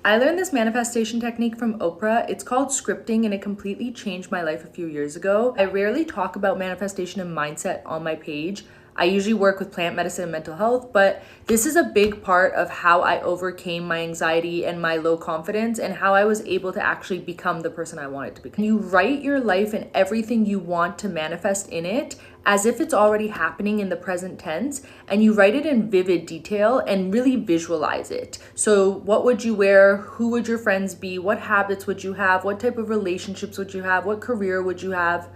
I learned this manifestation technique from Oprah. It's called scripting and it completely changed my life a few years ago. I rarely talk about manifestation and mindset on my page. I usually work with plant medicine and mental health, but this is a big part of how I overcame my anxiety and my low confidence and how I was able to actually become the person I wanted to become. You write your life and everything you want to manifest in it as if it's already happening in the present tense, and you write it in vivid detail and really visualize it. So what would you wear? Who would your friends be? What habits would you have? What type of relationships would you have? What career would you have?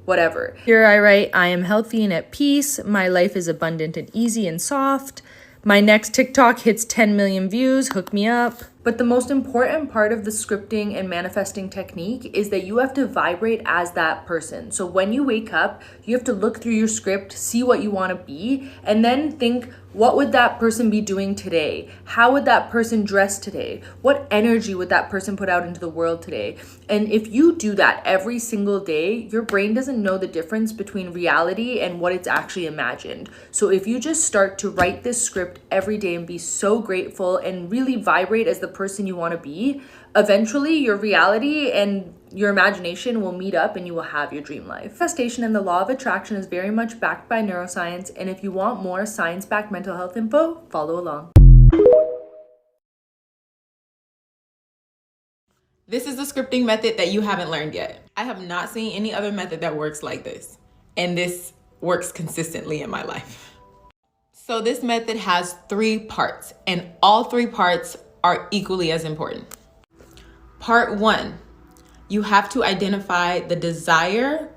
Whatever. Here I write, I am healthy and at peace. My life is abundant and easy and soft. My next TikTok hits 10 million views. Hook me up. But the most important part of the scripting and manifesting technique is that you have to vibrate as that person. So when you wake up, you have to look through your script, see what you want to be, and then think, what would that person be doing today? How would that person dress today? What energy would that person put out into the world today? And if you do that every single day, your brain doesn't know the difference between reality and what it's actually imagined. So if you just start to write this script every day and be so grateful and really vibrate as the person you want to be, eventually your reality and your imagination will meet up and you will have your dream life. Manifestation and the law of attraction is very much backed by neuroscience, and if you want more science-backed mental health info, follow along. This is the scripting method that you haven't learned yet. I have not seen any other method that works like this, and this works consistently in my life. So this method has 3 parts, and all 3 parts are equally as important. Part 1, you have to identify the desire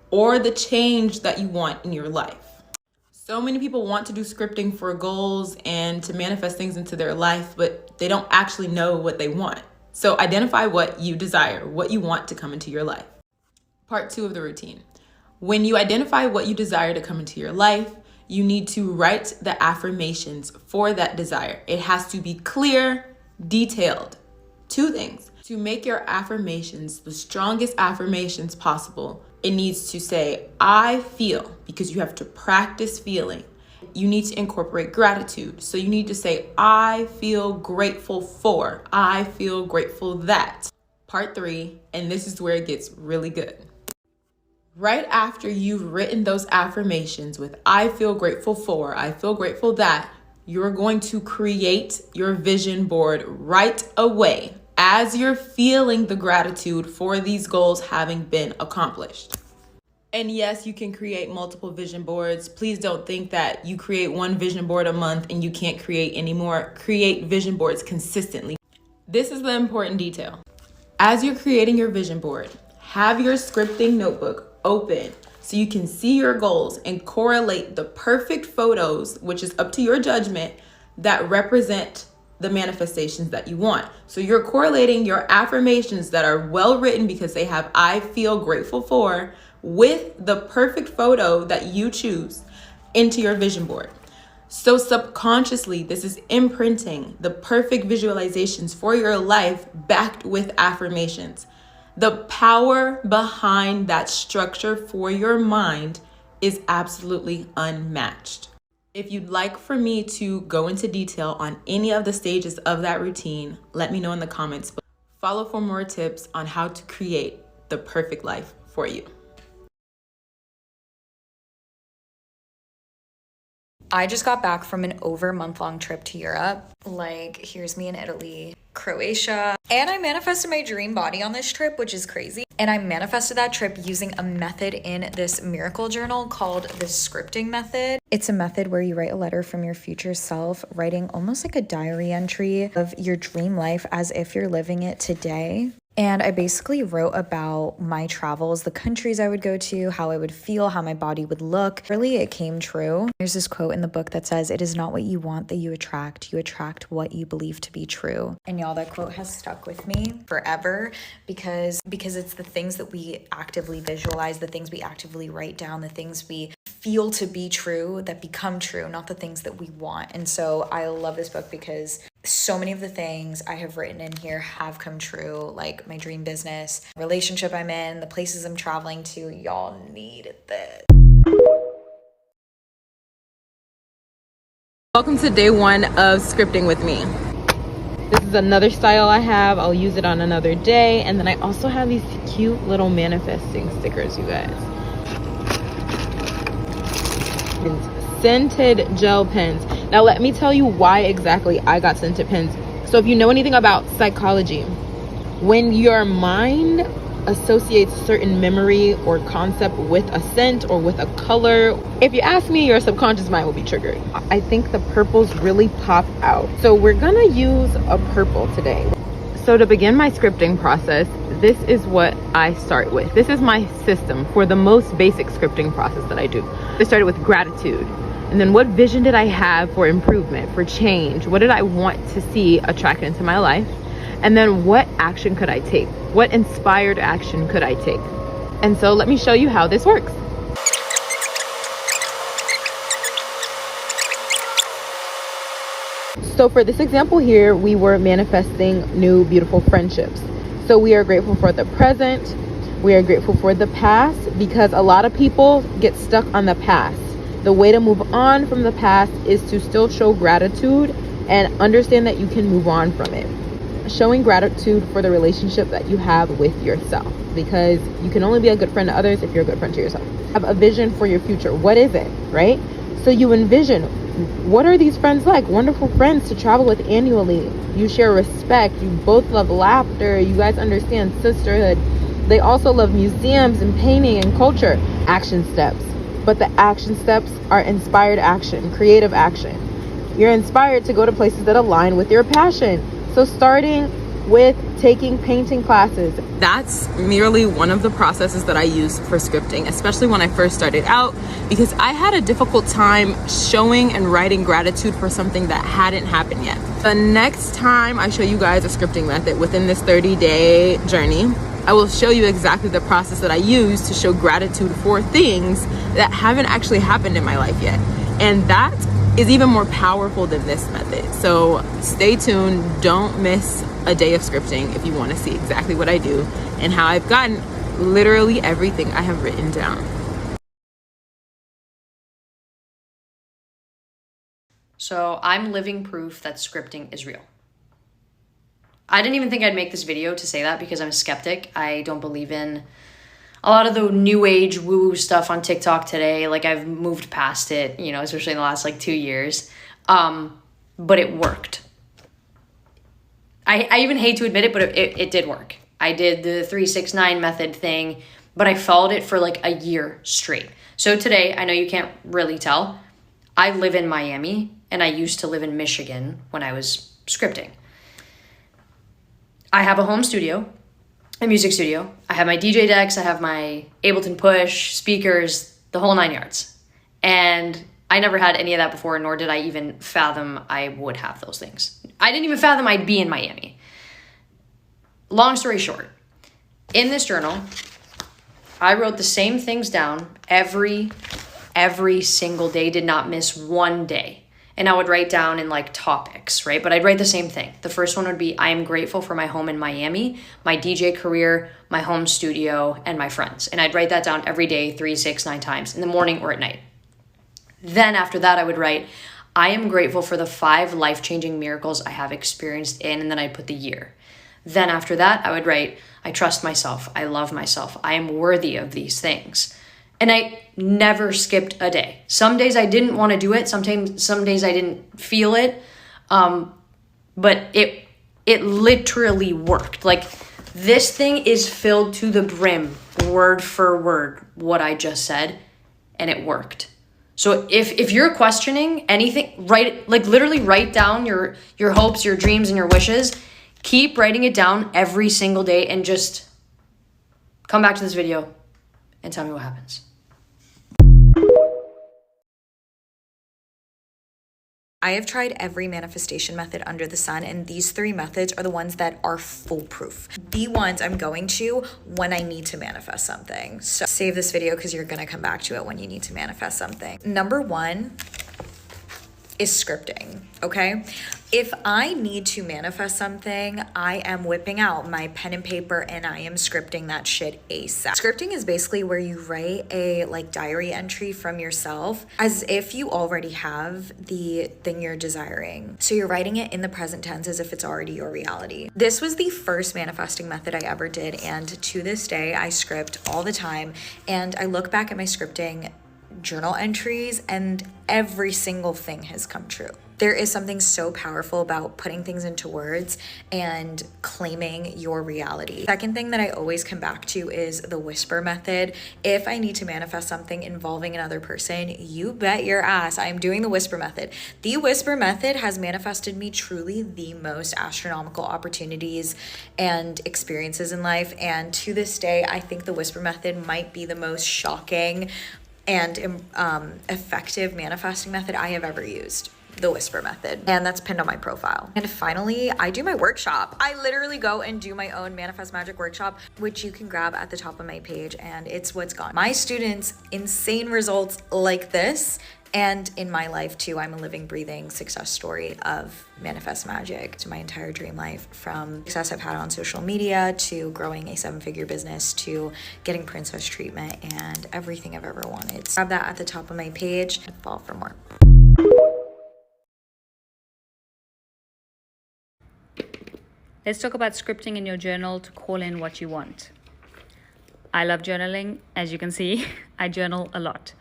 or the change that you want in your life. So many people want to do scripting for goals and to manifest things into their life, but they don't actually know what they want. So identify what you desire, what you want to come into your life. Part 2 of the routine. When you identify what you desire to come into your life, you need to write the affirmations for that desire. It has to be clear, detailed. 2 things. To make your affirmations the strongest affirmations possible, it needs to say, I feel, because you have to practice feeling. You need to incorporate gratitude. So you need to say, I feel grateful for, I feel grateful that. Part 3, and this is where it gets really good. Right after you've written those affirmations with I feel grateful for, I feel grateful that, you're going to create your vision board right away as you're feeling the gratitude for these goals having been accomplished. And yes, you can create multiple vision boards. Please don't think that you create one vision board a month and you can't create any more. Create vision boards consistently. This is the important detail. As you're creating your vision board, have your scripting notebook open so you can see your goals and correlate the perfect photos, which is up to your judgment, that represent the manifestations that you want. So you're correlating your affirmations that are well written because they have I feel grateful for with the perfect photo that you choose into your vision board. So subconsciously, this is imprinting the perfect visualizations for your life backed with affirmations. The power behind that structure for your mind is absolutely unmatched. If you'd like for me to go into detail on any of the stages of that routine, let me know in the comments. Follow for more tips on how to create the perfect life for you. I just got back from an over month-long trip to Europe. Like, here's me in Italy, Croatia. And I manifested my dream body on this trip, which is crazy. And I manifested that trip using a method in this miracle journal called the scripting method. It's a method where you write a letter from your future self, writing almost like a diary entry of your dream life as if you're living it today. And I basically wrote about my travels, the countries I would go to, how I would feel, how my body would look. Really, it came true. There's this quote in the book that says, "It is not what you want that you attract what you believe to be true." And y'all, that quote has stuck with me forever because it's the things that we actively visualize, the things we actively write down, the things we feel to be true that become true, not the things that we want. And so I love this book because so many of the things I have written in here have come true, like my dream business, relationship I'm in, the places I'm traveling to. Y'all need this. Welcome to day 1 of scripting with me. This is another style I have. I'll use it on another day. And then I also have these cute little manifesting stickers, you guys. And scented gel pens. Now let me tell you why exactly I got scented pens. So if you know anything about psychology, when your mind associates certain memory or concept with a scent or with a color, if you ask me, your subconscious mind will be triggered. I think the purples really pop out. So we're gonna use a purple today. So to begin my scripting process, this is what I start with. This is my system for the most basic scripting process that I do. I started with gratitude. And then what vision did I have for improvement, for change? What did I want to see attracted into my life? And then what action could I take? What inspired action could I take? And so let me show you how this works. So for this example here, we were manifesting new, beautiful friendships. So we are grateful for the present. We are grateful for the past, because a lot of people get stuck on the past. The way to move on from the past is to still show gratitude and understand that you can move on from it. Showing gratitude for the relationship that you have with yourself, because you can only be a good friend to others if you're a good friend to yourself. Have a vision for your future. What is it, right? So you envision, what are these friends like? Wonderful friends to travel with annually. You share respect. You both love laughter. You guys understand sisterhood. They also love museums and painting and culture. Action steps. But the action steps are inspired action, creative action. You're inspired to go to places that align with your passion. So starting with taking painting classes. That's merely one of the processes that I use for scripting, especially when I first started out, because I had a difficult time showing and writing gratitude for something that hadn't happened yet. The next time I show you guys a scripting method within this 30-day journey, I will show you exactly the process that I use to show gratitude for things that haven't actually happened in my life yet. And that is even more powerful than this method. So stay tuned. Don't miss a day of scripting if you want to see exactly what I do and how I've gotten literally everything I have written down. So I'm living proof that scripting is real. I didn't even think I'd make this video to say that, because I'm a skeptic. I don't believe in a lot of the new age woo-woo stuff on TikTok today. Like, I've moved past it, you know, especially in the last 2 years. But it worked. I even hate to admit it, but it did work. I did the 3-6-9 method thing, but I followed it for a year straight. So today, I know you can't really tell, I live in Miami, and I used to live in Michigan when I was scripting. I have a home studio, a music studio. I have my DJ decks. I have my Ableton Push, speakers, the whole 9 yards. And I never had any of that before, nor did I even fathom I would have those things. I didn't even fathom I'd be in Miami. Long story short, in this journal, I wrote the same things down every single day, did not miss one day. And I would write down in topics, right? But I'd write the same thing. The first one would be, I am grateful for my home in Miami, my DJ career, my home studio, and my friends. And I'd write that down every day, 3, 6, 9 times, in the morning or at night. Then after that, I would write, I am grateful for the 5 life-changing miracles I have experienced in, and then I'd put the year. Then after that, I would write, I trust myself, I love myself, I am worthy of these things. And I never skipped a day. Some days I didn't want to do it. Some days I didn't feel it. But it literally worked. This thing is filled to the brim, word for word, what I just said, and it worked. So if you're questioning anything, literally write down your hopes, your dreams, and your wishes. Keep writing it down every single day, and just come back to this video and tell me what happens. I have tried every manifestation method under the sun, and these 3 methods are the ones that are foolproof. The ones I'm going to when I need to manifest something. So save this video because you're going to come back to it when you need to manifest something. Number 1, is scripting, okay? If I need to manifest something, I am whipping out my pen and paper and I am scripting that shit ASAP. Scripting is basically where you write a like diary entry from yourself as if you already have the thing you're desiring. So you're writing it in the present tense as if it's already your reality. This was the first manifesting method I ever did, and to this day I script all the time, and I look back at my scripting journal entries and every single thing has come true. There is something so powerful about putting things into words and claiming your reality. Second thing that I always come back to is the whisper method. If I need to manifest something involving another person, you bet your ass I am doing the whisper method. The whisper method has manifested me truly the most astronomical opportunities and experiences in life, and to this day I think the whisper method might be the most shocking and effective manifesting method I have ever used. The whisper method, and that's pinned on my profile. And finally, I do my workshop. I literally go and do my own Manifest Magic workshop, which you can grab at the top of my page, and it's what's gone my students insane results like this. And in my life too, I'm a living, breathing success story of Manifest Magic to my entire dream life, from success I've had on social media to growing a 7-figure business to getting princess treatment and everything I've ever wanted. So grab that at the top of my page and follow for more. Let's talk about scripting in your journal to call in what you want. I love journaling. As you can see, I journal a lot.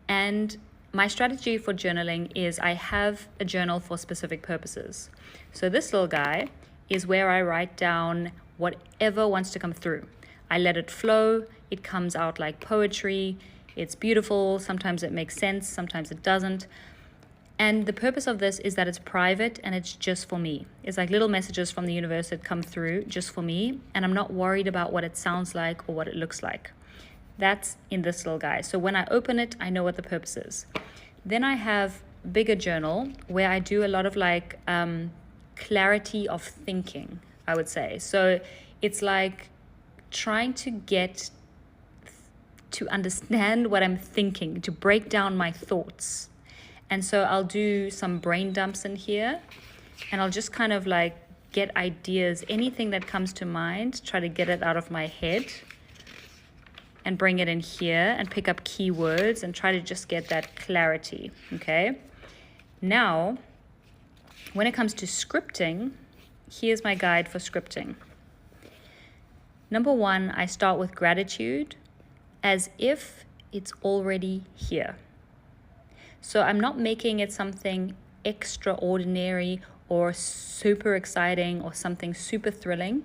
And my strategy for journaling is I have a journal for specific purposes. So this little guy is where I write down whatever wants to come through. I let it flow. It comes out like poetry. It's beautiful. Sometimes it makes sense. Sometimes it doesn't. And the purpose of this is that it's private and it's just for me. It's like little messages from the universe that come through just for me. And I'm not worried about what it sounds like or what it looks like. That's in this little guy. So when I open it, I know what the purpose is. Then I have a bigger journal where I do a lot of like clarity of thinking, I would say. So it's like trying to get to understand what I'm thinking, to break down my thoughts. And so I'll do some brain dumps in here, and I'll just kind of like get ideas, anything that comes to mind, try to get it out of my head and bring it in here and pick up keywords and try to just get that clarity, okay? Now, when it comes to scripting, here's my guide for scripting. Number one, I start with gratitude as if it's already here. So I'm not making it something extraordinary or super exciting or something super thrilling.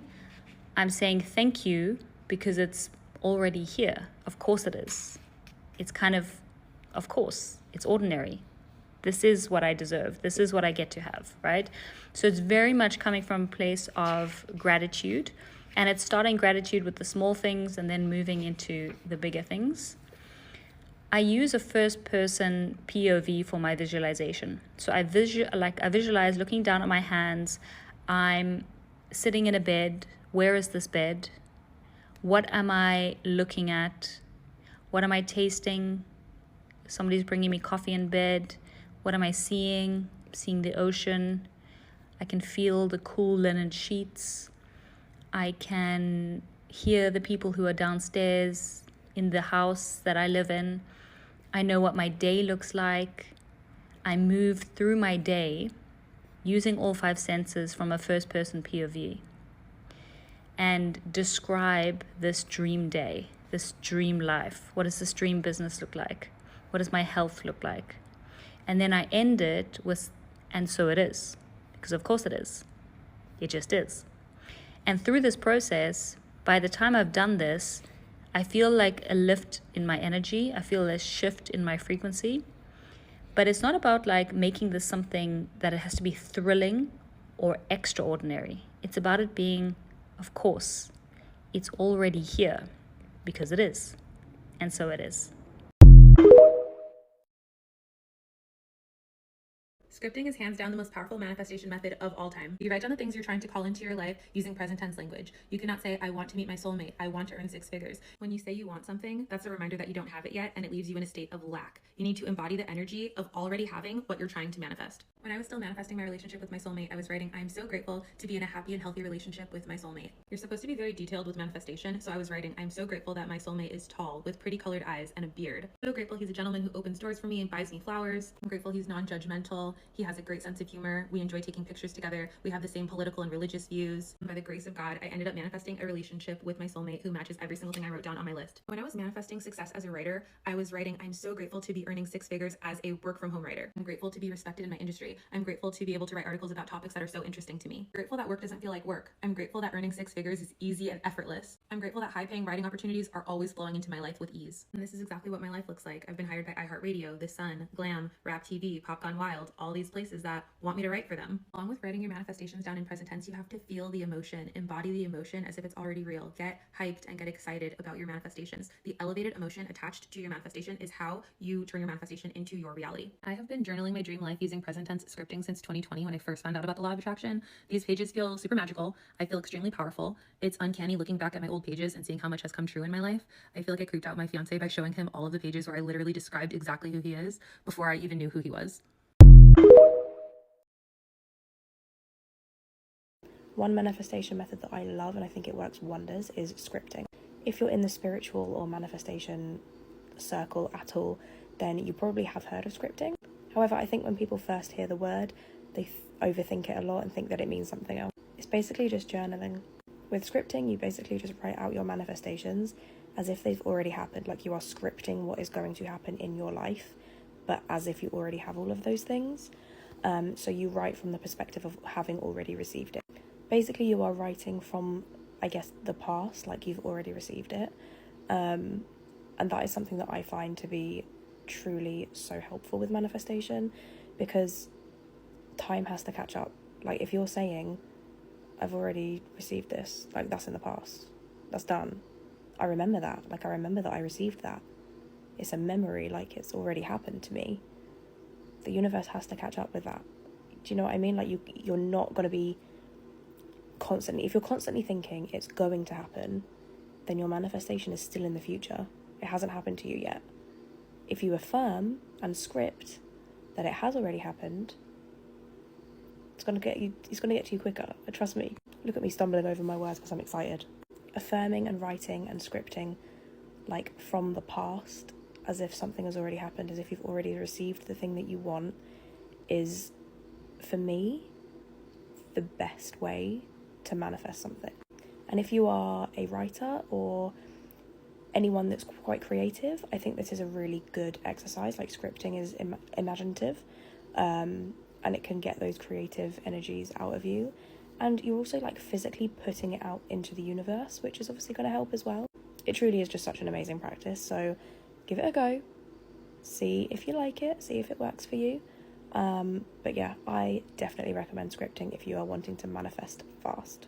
I'm saying thank you because it's already here. Of course it is. It's kind of course, it's ordinary. This is what I deserve. This is what I get to have, right? So it's very much coming from a place of gratitude, and it's starting gratitude with the small things and then moving into the bigger things. I use a first-person POV for my visualization. So I visualize looking down at my hands. I'm sitting in a bed. Where is this bed? What am I looking at? What am I tasting? Somebody's bringing me coffee in bed. What am I seeing? Seeing the ocean. I can feel the cool linen sheets. I can hear the people who are downstairs in the house that I live in. I know what my day looks like. I move through my day using all 5 senses from a first-person POV and describe this dream day, this dream life. What does this dream business look like? What does my health look like? And then I end it with, and so it is. Because of course it is. It just is. And through this process, by the time I've done this, I feel like a lift in my energy. I feel a shift in my frequency. But it's not about like making this something that it has to be thrilling or extraordinary. It's about it being, of course, it's already here because it is. And so it is. Scripting is hands down the most powerful manifestation method of all time. You write down the things you're trying to call into your life using present tense language. You cannot say, I want to meet my soulmate. I want to earn 6 figures. When you say you want something, that's a reminder that you don't have it yet, and it leaves you in a state of lack. You need to embody the energy of already having what you're trying to manifest. When I was still manifesting my relationship with my soulmate, I was writing, I'm so grateful to be in a happy and healthy relationship with my soulmate. You're supposed to be very detailed with manifestation, so I was writing, I'm so grateful that my soulmate is tall, with pretty colored eyes and a beard. I'm so grateful he's a gentleman who opens doors for me and buys me flowers. I'm grateful he's non-judgmental. He has a great sense of humor. We enjoy taking pictures together. We have the same political and religious views. And by the grace of God, I ended up manifesting a relationship with my soulmate who matches every single thing I wrote down on my list. When I was manifesting success as a writer, I was writing, I'm so grateful to be earning 6 figures as a work-from-home writer. I'm grateful to be respected in my industry. I'm grateful to be able to write articles about topics that are so interesting to me. I'm grateful that work doesn't feel like work. I'm grateful that earning 6 figures is easy and effortless. I'm grateful that high-paying writing opportunities are always flowing into my life with ease. And this is exactly what my life looks like. I've been hired by iHeartRadio, The Sun, Glam, Rap TV, Pop Gone Wild, all these places that want me to write for them. Along with writing your manifestations down in present tense, you have to feel the emotion, embody the emotion as if it's already real. Get hyped and get excited about your manifestations. The elevated emotion attached to your manifestation is how you turn your manifestation into your reality. I have been journaling my dream life using present tense scripting since 2020 when I first found out about the law of attraction. These pages feel super magical. I feel extremely powerful. It's uncanny looking back at my old pages and seeing how much has come true in my life. I feel like I creeped out my fiance by showing him all of the pages where I literally described exactly who he is before I even knew who he was. One manifestation method that I love and I think it works wonders is scripting. If you're in the spiritual or manifestation circle at all, then you probably have heard of scripting. However, I think when people first hear the word, they overthink it a lot and think that it means something else. It's basically just journaling. With scripting, you basically just write out your manifestations as if they've already happened, like you are scripting what is going to happen in your life, but as if you already have all of those things. So you write from the perspective of having already received it. Basically, you are writing from, I guess, the past, like you've already received it. And that is something that I find to be truly so helpful with manifestation, because time has to catch up. Like if you're saying, I've already received this, like that's in the past, that's done. I remember that, like I remember that I received that. It's a memory, like it's already happened to me. The universe has to catch up with that. Do you know what I mean? Like you're not going to be constantly, if you're constantly thinking it's going to happen, then your manifestation is still in the future. It hasn't happened to you yet. If you affirm and script that it has already happened, it's going to get to you quicker. Trust me. Look at me stumbling over my words because I'm excited. Affirming and writing and scripting like from the past as if something has already happened, as if you've already received the thing that you want, is for me the best way to manifest something. And if you are a writer or anyone that's quite creative, I think this is a really good exercise. Like scripting is imaginative, and it can get those creative energies out of you, and you're also like physically putting it out into the universe, which is obviously going to help as well. It truly is just such an amazing practice, so give it a go, see if you like it, see if it works for you. But yeah, I definitely recommend scripting if you are wanting to manifest fast.